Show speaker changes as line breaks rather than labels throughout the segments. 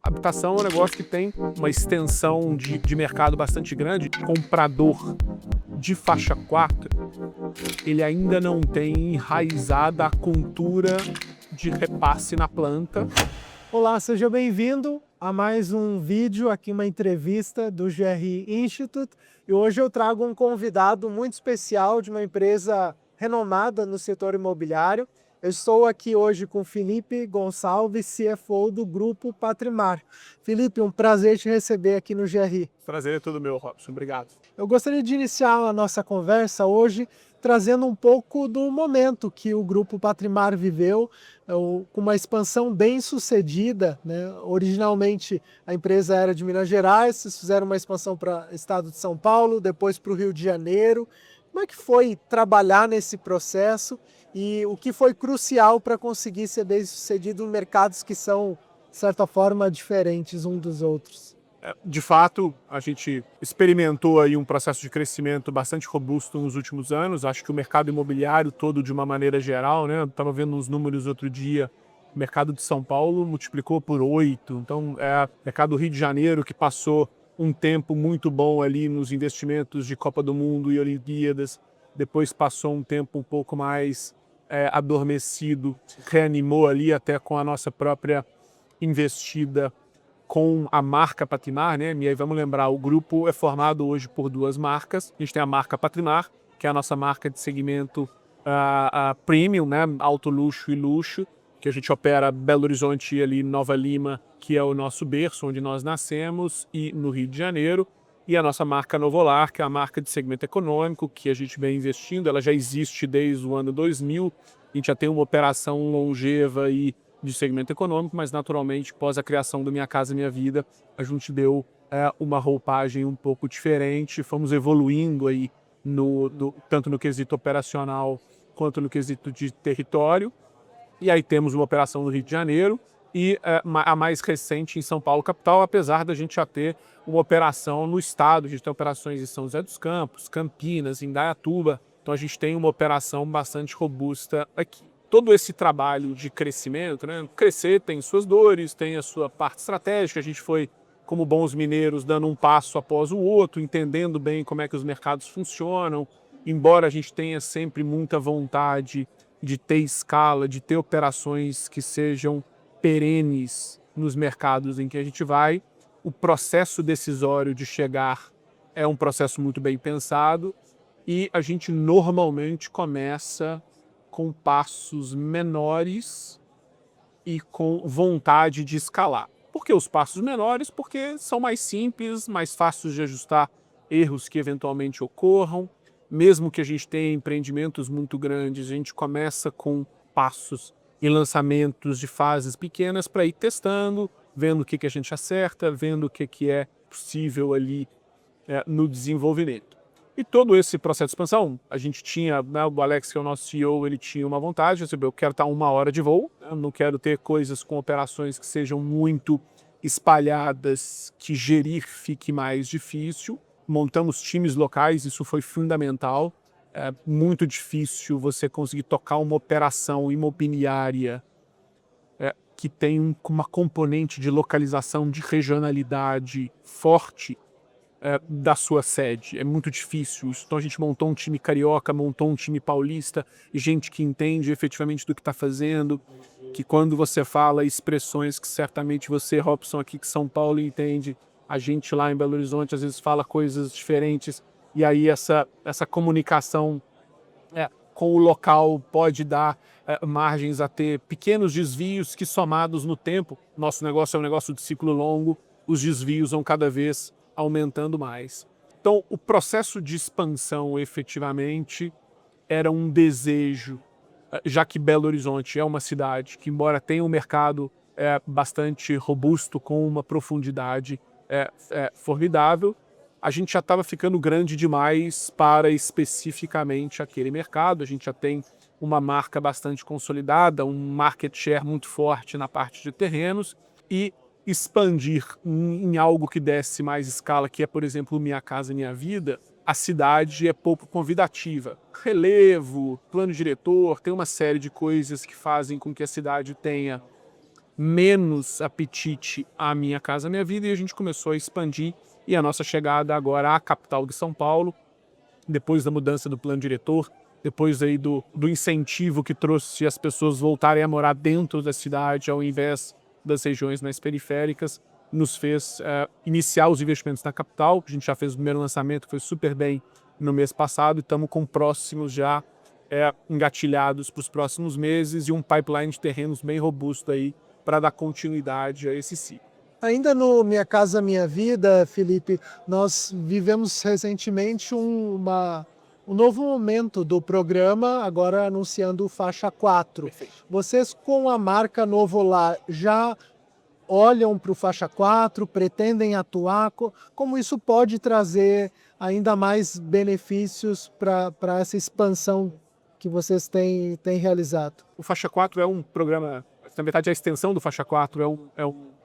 Habitação é um negócio que tem uma extensão de mercado bastante grande. Comprador de faixa 4, ele ainda não tem enraizada a cultura de repasse na planta.
Olá, seja bem-vindo a mais um vídeo, aqui uma entrevista do GRI Institute. E hoje eu trago um convidado muito especial de uma empresa renomada no setor imobiliário. Eu estou aqui hoje com Felipe Gonçalves, CFO do Grupo Patrimar. Felipe, um prazer te receber aqui no GRI.
Prazer é todo meu, Robson. Obrigado.
Eu gostaria de iniciar a nossa conversa hoje trazendo um pouco do momento que o Grupo Patrimar viveu, com uma expansão bem sucedida, né? Originalmente a empresa era de Minas Gerais, vocês fizeram uma expansão para o estado de São Paulo, depois para o Rio de Janeiro. Como é que foi trabalhar nesse processo e o que foi crucial para conseguir ser bem sucedido em mercados que são, de certa forma, diferentes uns dos outros?
De fato, a gente experimentou aí um processo de crescimento bastante robusto nos últimos anos. Acho que o mercado imobiliário todo, de uma maneira geral, né? Estava vendo uns números outro dia, o mercado de São Paulo multiplicou por 8. Então, o mercado do Rio de Janeiro, que passou um tempo muito bom ali nos investimentos de Copa do Mundo e Olimpíadas, depois passou um tempo um pouco mais adormecido, reanimou ali até com a nossa própria investida com a marca Patrimar, né? E aí vamos lembrar, o grupo é formado hoje por duas marcas. A gente tem a marca Patrimar, que é a nossa marca de segmento premium, né? Alto luxo e luxo, que a gente opera Belo Horizonte e ali Nova Lima, que é o nosso berço, onde nós nascemos, e no Rio de Janeiro. E a nossa marca Novolar, que é a marca de segmento econômico, que a gente vem investindo. Ela já existe desde o ano 2000. A gente já tem uma operação longeva e de segmento econômico, mas naturalmente, pós a criação do Minha Casa Minha Vida, a gente deu uma roupagem um pouco diferente, fomos evoluindo aí tanto no quesito operacional quanto no quesito de território. E aí temos uma operação no Rio de Janeiro e a mais recente em São Paulo, capital, apesar da gente já ter uma operação no estado. A gente tem operações em São José dos Campos, Campinas, Indaiatuba. Então a gente tem uma operação bastante robusta aqui. Todo esse trabalho de crescimento, né? Crescer tem suas dores, tem a sua parte estratégica. A gente foi, como bons mineiros, dando um passo após o outro, entendendo bem como é que os mercados funcionam. Embora a gente tenha sempre muita vontade de ter escala, de ter operações que sejam perenes nos mercados em que a gente vai, o processo decisório de chegar é um processo muito bem pensado e a gente normalmente começa com passos menores e com vontade de escalar. Por que os passos menores? Porque são mais simples, mais fáceis de ajustar erros que eventualmente ocorram. Mesmo que a gente tenha empreendimentos muito grandes, a gente começa com passos e lançamentos de fases pequenas para ir testando, vendo o que a gente acerta, vendo o que é possível ali no desenvolvimento. E todo esse processo de expansão, a gente tinha, né, o Alex, que é o nosso CEO, ele tinha uma vontade, eu quero estar 1 hora de voo, né, eu não quero ter coisas com operações que sejam muito espalhadas, que gerir fique mais difícil. Montamos times locais, isso foi fundamental. É muito difícil você conseguir tocar uma operação imobiliária que tem uma componente de localização, de regionalidade forte, da sua sede. É muito difícil isso. Então a gente montou um time carioca, montou um time paulista, e gente que entende efetivamente do que está fazendo, que quando você fala expressões que certamente você, Robson, aqui que São Paulo entende, a gente lá em Belo Horizonte às vezes fala coisas diferentes, e aí essa comunicação com o local pode dar margens a ter pequenos desvios que, somados no tempo, nosso negócio é um negócio de ciclo longo, os desvios vão cada vez aumentando mais. Então, o processo de expansão, efetivamente, era um desejo, já que Belo Horizonte é uma cidade que, embora tenha um mercado bastante robusto, com uma profundidade formidável, a gente já estava ficando grande demais para especificamente aquele mercado. A gente já tem uma marca bastante consolidada, um market share muito forte na parte de terrenos, e expandir em algo que desse mais escala, que é, por exemplo, Minha Casa Minha Vida, a cidade é pouco convidativa. Relevo, plano diretor, tem uma série de coisas que fazem com que a cidade tenha menos apetite à Minha Casa Minha Vida, e a gente começou a expandir, e a nossa chegada agora à capital de São Paulo, depois da mudança do plano diretor, depois aí do incentivo que trouxe as pessoas voltarem a morar dentro da cidade ao invés das regiões mais periféricas, nos fez iniciar os investimentos na capital. A gente já fez o primeiro lançamento, que foi super bem no mês passado, e estamos com próximos já engatilhados para os próximos meses, e um pipeline de terrenos bem robusto aí para dar continuidade a esse ciclo.
Ainda no Minha Casa Minha Vida, Felipe, nós vivemos recentemente um novo momento do programa, agora anunciando o Faixa 4.
Perfeito.
Vocês, com a marca Novo Lar, já olham para o Faixa 4, pretendem atuar? Como isso pode trazer ainda mais benefícios para essa expansão que vocês têm realizado?
O Faixa 4 é um programa, na verdade a extensão do Faixa 4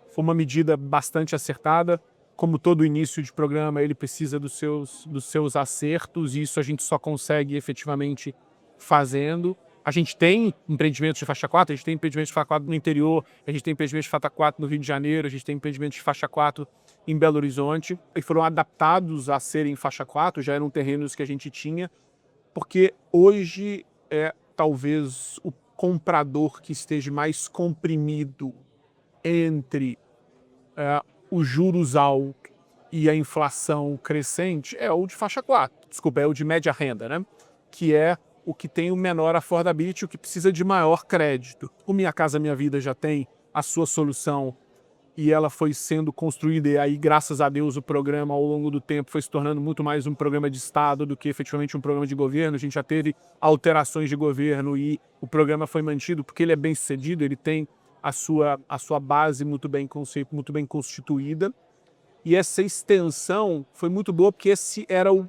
foi uma medida bastante acertada. Como todo início de programa, ele precisa dos seus acertos, e isso a gente só consegue efetivamente fazendo. A gente tem empreendimentos de Faixa 4, a gente tem empreendimentos de Faixa 4 no interior, a gente tem empreendimentos de Faixa 4 no Rio de Janeiro, a gente tem empreendimentos de Faixa 4 em Belo Horizonte, e foram adaptados a serem Faixa 4, já eram terrenos que a gente tinha, porque hoje é talvez o comprador que esteja mais comprimido entre os juros altos e a inflação crescente, é o de Faixa 4, desculpa, é o de média renda, né? Que é o que tem o menor affordability, o que precisa de maior crédito. O Minha Casa Minha Vida já tem a sua solução, e ela foi sendo construída, e aí, graças a Deus, o programa, ao longo do tempo, foi se tornando muito mais um programa de Estado do que efetivamente um programa de governo. A gente já teve alterações de governo, e o programa foi mantido porque ele é bem sucedido, ele tem a sua base muito bem constituída, e essa extensão foi muito boa porque esse era o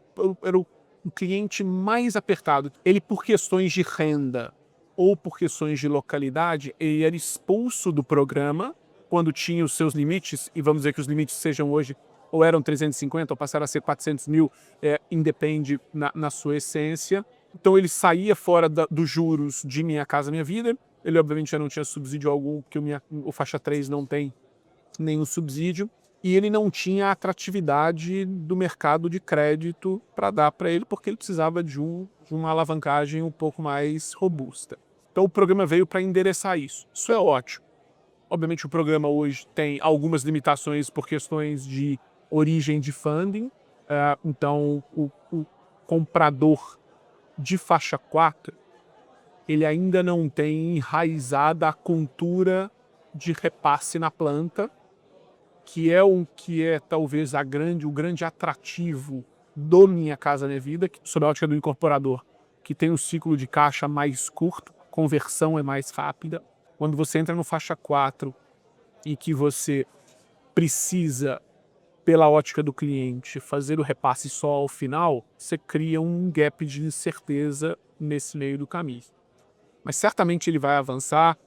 cliente mais apertado. Ele, por questões de renda ou por questões de localidade, ele era expulso do programa quando tinha os seus limites, e vamos dizer que os limites sejam hoje, ou eram 350 ou passaram a ser 400 mil, independe na sua essência. Então ele saía fora dos juros de Minha Casa Minha Vida. Ele obviamente já não tinha subsídio algum, porque o Faixa 3 não tem nenhum subsídio, e ele não tinha a atratividade do mercado de crédito para dar para ele, porque ele precisava de uma alavancagem um pouco mais robusta. Então o programa veio para endereçar isso. Isso é ótimo. Obviamente o programa hoje tem algumas limitações por questões de origem de funding, então o comprador de Faixa 4, ele ainda não tem enraizada a cultura de repasse na planta, que é talvez o grande atrativo do Minha Casa Minha Vida, sob a ótica do incorporador, que tem um ciclo de caixa mais curto, conversão é mais rápida. Quando você entra no Faixa 4 e que você precisa, pela ótica do cliente, fazer o repasse só ao final, você cria um gap de incerteza nesse meio do caminho. Mas certamente ele vai avançar,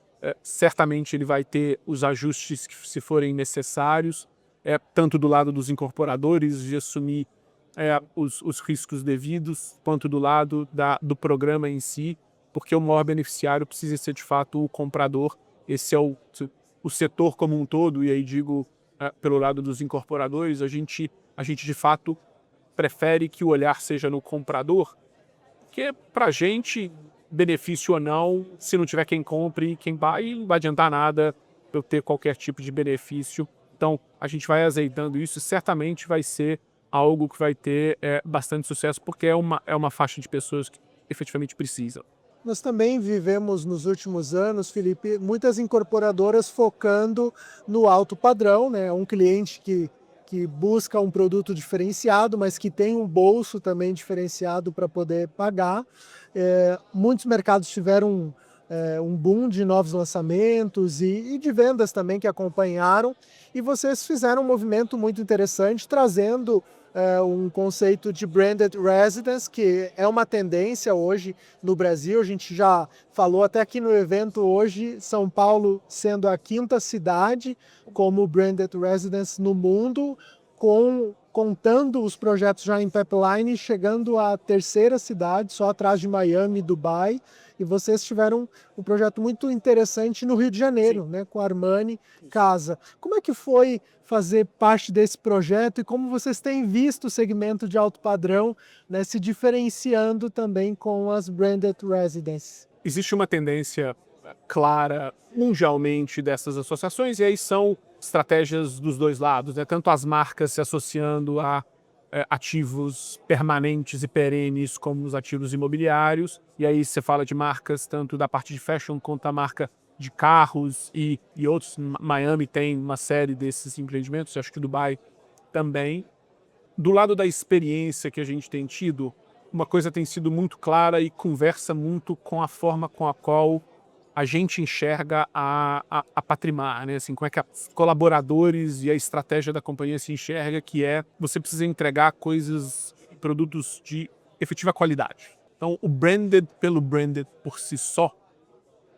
certamente ele vai ter os ajustes que se forem necessários, tanto do lado dos incorporadores, de assumir os riscos devidos, quanto do lado do programa em si, porque o maior beneficiário precisa ser de fato o comprador. Esse é o setor como um todo, e aí digo pelo lado dos incorporadores, a gente de fato prefere que o olhar seja no comprador, que para a gente, benefício ou não, se não tiver quem compre, quem vai, não vai adiantar nada eu ter qualquer tipo de benefício. Então a gente vai azeitando isso, e certamente vai ser algo que vai ter bastante sucesso, porque é uma faixa de pessoas que efetivamente precisam.
Nós também vivemos nos últimos anos, Felipe, muitas incorporadoras focando no alto padrão, né? Um cliente que busca um produto diferenciado, mas que tem um bolso também diferenciado para poder pagar. Muitos mercados tiveram um boom de novos lançamentos e de vendas também que acompanharam, e vocês fizeram um movimento muito interessante, trazendo um conceito de branded residence, que é uma tendência hoje no Brasil. A gente já falou até aqui no evento hoje, São Paulo sendo a 5ª cidade como branded residence no mundo, com contando os projetos já em pipeline, chegando à terceira cidade, só atrás de Miami e Dubai. E vocês tiveram um projeto muito interessante no Rio de Janeiro, né, com a Armani Casa. Como é que foi fazer parte desse projeto e como vocês têm visto o segmento de alto padrão, né, se diferenciando também com as branded residences?
Existe uma tendência clara mundialmente dessas associações, e aí são estratégias dos dois lados, né? Tanto as marcas se associando a ativos permanentes e perenes como os ativos imobiliários, e aí você fala de marcas tanto da parte de fashion quanto a marca de carros e outros. Miami tem uma série desses empreendimentos, acho que Dubai também. Do lado da experiência que a gente tem tido, uma coisa tem sido muito clara e conversa muito com a forma com a qual a gente enxerga a Patrimar, né? Assim, como é que os colaboradores e a estratégia da companhia se enxerga, que é você precisa entregar coisas, produtos de efetiva qualidade. Então, o branded pelo branded por si só,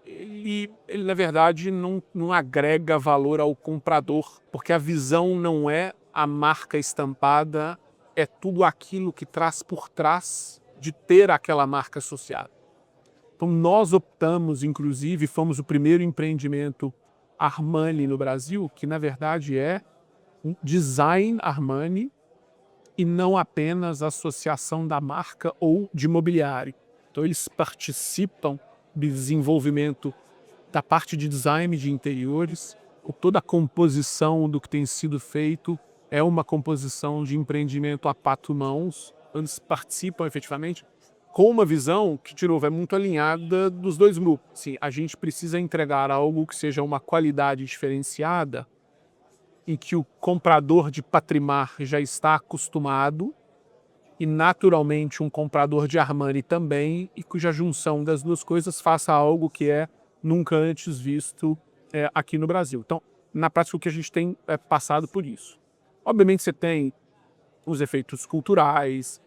ele na verdade não agrega valor ao comprador, porque a visão não é a marca estampada, é tudo aquilo que traz por trás de ter aquela marca associada. Então nós optamos, inclusive, fomos o primeiro empreendimento Armani no Brasil, que na verdade é um design Armani e não apenas a associação da marca ou de mobiliário. Então eles participam do desenvolvimento da parte de design de interiores, toda a composição do que tem sido feito é uma composição de empreendimento a quatro mãos, eles participam efetivamente com uma visão que, de novo, é muito alinhada dos dois grupos. Assim, a gente precisa entregar algo que seja uma qualidade diferenciada e que o comprador de Patrimar já está acostumado, e naturalmente um comprador de Armani também, e cuja junção das duas coisas faça algo que é nunca antes visto aqui no Brasil. Então, na prática, o que a gente tem passado por isso. Obviamente você tem os efeitos culturais,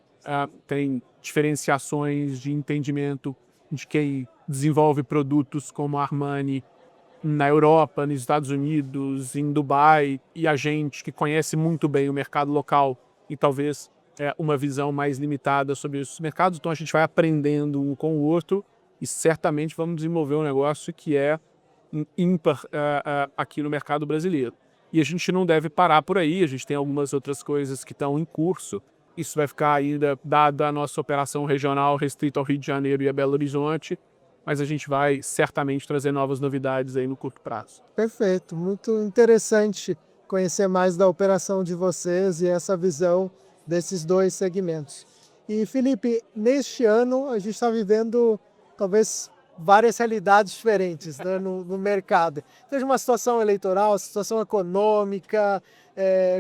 tem diferenciações de entendimento de quem desenvolve produtos como a Armani na Europa, nos Estados Unidos, em Dubai, e a gente que conhece muito bem o mercado local e talvez uma visão mais limitada sobre esses mercados. Então a gente vai aprendendo um com o outro e certamente vamos desenvolver um negócio que é ímpar aqui no mercado brasileiro. E a gente não deve parar por aí, a gente tem algumas outras coisas que estão em curso. Isso vai ficar ainda, dada a nossa operação regional restrita ao Rio de Janeiro e a Belo Horizonte, mas a gente vai certamente trazer novas novidades aí no curto prazo.
Perfeito, muito interessante conhecer mais da operação de vocês e essa visão desses dois segmentos. E Felipe, neste ano a gente está vivendo talvez várias realidades diferentes, né, no mercado. Seja uma situação eleitoral, situação econômica,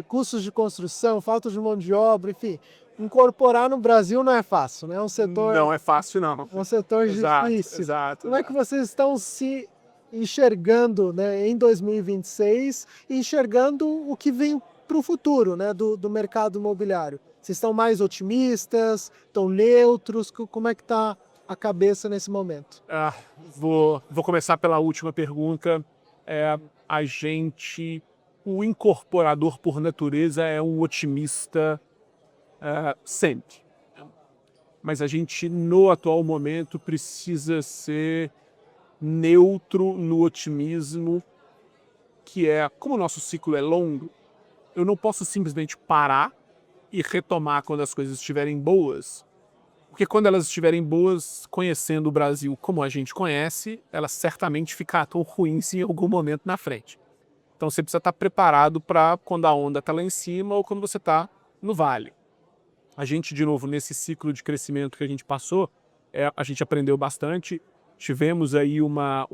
custos de construção, falta de mão de obra, enfim. Incorporar no Brasil não é fácil, né? É um setor,
Não é fácil, não.
um setor
Exato,
difícil.
exato.
Como é que vocês estão se enxergando, né, em 2026 e enxergando o que vem para o futuro, né, do mercado imobiliário? Vocês estão mais otimistas, estão neutros? Como é que está a cabeça nesse momento?
Vou começar pela última pergunta. O incorporador por natureza é um otimista sempre. Mas a gente, no atual momento, precisa ser neutro no otimismo, que é, como o nosso ciclo é longo, eu não posso simplesmente parar e retomar quando as coisas estiverem boas, porque quando elas estiverem boas, conhecendo o Brasil como a gente conhece, elas certamente ficarão ruins em algum momento na frente. Então você precisa estar preparado para quando a onda está lá em cima ou quando você está no vale. A gente, de novo, nesse ciclo de crescimento que a gente passou, a gente aprendeu bastante. Tivemos aí uma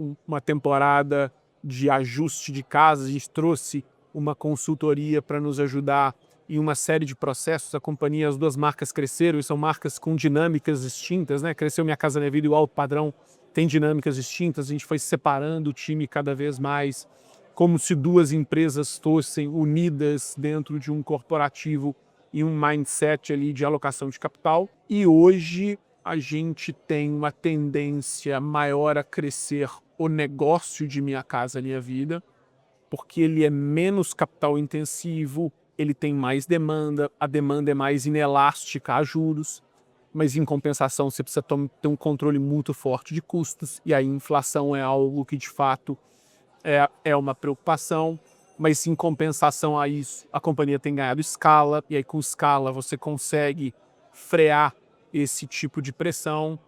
temporada de ajuste de casas, a gente trouxe uma consultoria para nos ajudar em uma série de processos. A companhia, as duas marcas cresceram e são marcas com dinâmicas distintas, né? Cresceu Minha Casa Minha Vida e o Alto Padrão tem dinâmicas distintas. A gente foi separando o time cada vez mais, como se duas empresas fossem unidas dentro de um corporativo e um mindset ali de alocação de capital. E hoje a gente tem uma tendência maior a crescer o negócio de Minha Casa Minha Vida, porque ele é menos capital intensivo, ele tem mais demanda, a demanda é mais inelástica a juros, mas em compensação você precisa ter um controle muito forte de custos, e aí a inflação é algo que de fato é uma preocupação, mas em compensação a isso, a companhia tem ganhado escala, e aí com escala você consegue frear esse tipo de pressão.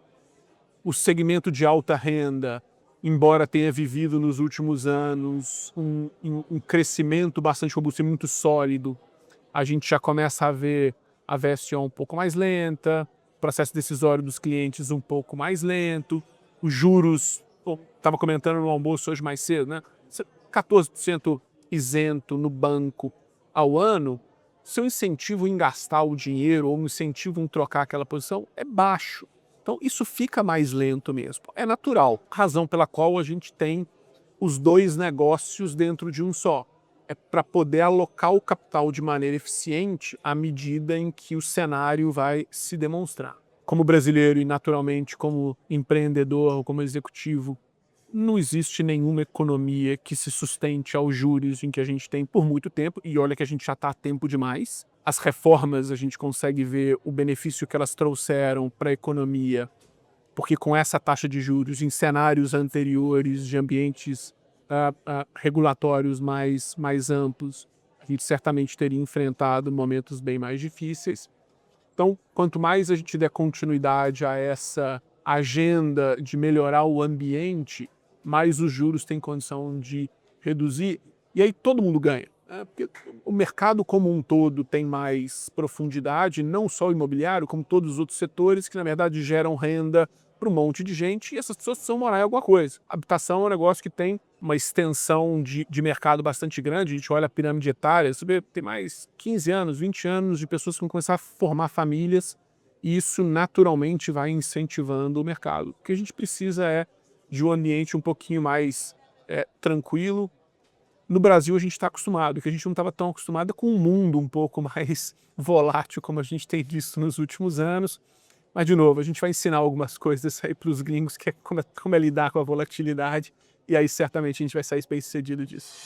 O segmento de alta renda, embora tenha vivido nos últimos anos um crescimento bastante robusto e muito sólido, a gente já começa a ver a VSO um pouco mais lenta, o processo decisório dos clientes um pouco mais lento, os juros, estava comentando no almoço hoje mais cedo, né? 14% isento no banco ao ano, seu incentivo em gastar o dinheiro ou o incentivo em trocar aquela posição é baixo. Então isso fica mais lento mesmo. É natural, razão pela qual a gente tem os dois negócios dentro de um só. É para poder alocar o capital de maneira eficiente à medida em que o cenário vai se demonstrar. Como brasileiro e naturalmente como empreendedor, como executivo, não existe nenhuma economia que se sustente aos juros em que a gente tem por muito tempo, e olha que a gente já está há tempo demais. As reformas, a gente consegue ver o benefício que elas trouxeram para a economia, porque com essa taxa de juros, em cenários anteriores de ambientes regulatórios mais amplos, a gente certamente teria enfrentado momentos bem mais difíceis. Então, quanto mais a gente der continuidade a essa agenda de melhorar o ambiente, mais os juros têm condição de reduzir, e aí todo mundo ganha. Porque o mercado como um todo tem mais profundidade, não só o imobiliário, como todos os outros setores que, na verdade, geram renda para um monte de gente, e essas pessoas precisam morar em alguma coisa. Habitação é um negócio que tem uma extensão de mercado bastante grande. A gente olha a pirâmide etária, você vê, tem mais 15 anos, 20 anos de pessoas que vão começar a formar famílias, e isso naturalmente vai incentivando o mercado. O que a gente precisa é de um ambiente um pouquinho mais tranquilo. No Brasil a gente está acostumado, que a gente não estava tão acostumado com um mundo um pouco mais volátil como a gente tem visto nos últimos anos. Mas, de novo, a gente vai ensinar algumas coisas aí para os gringos, que é como é lidar com a volatilidade, e aí certamente a gente vai sair bem sucedido disso.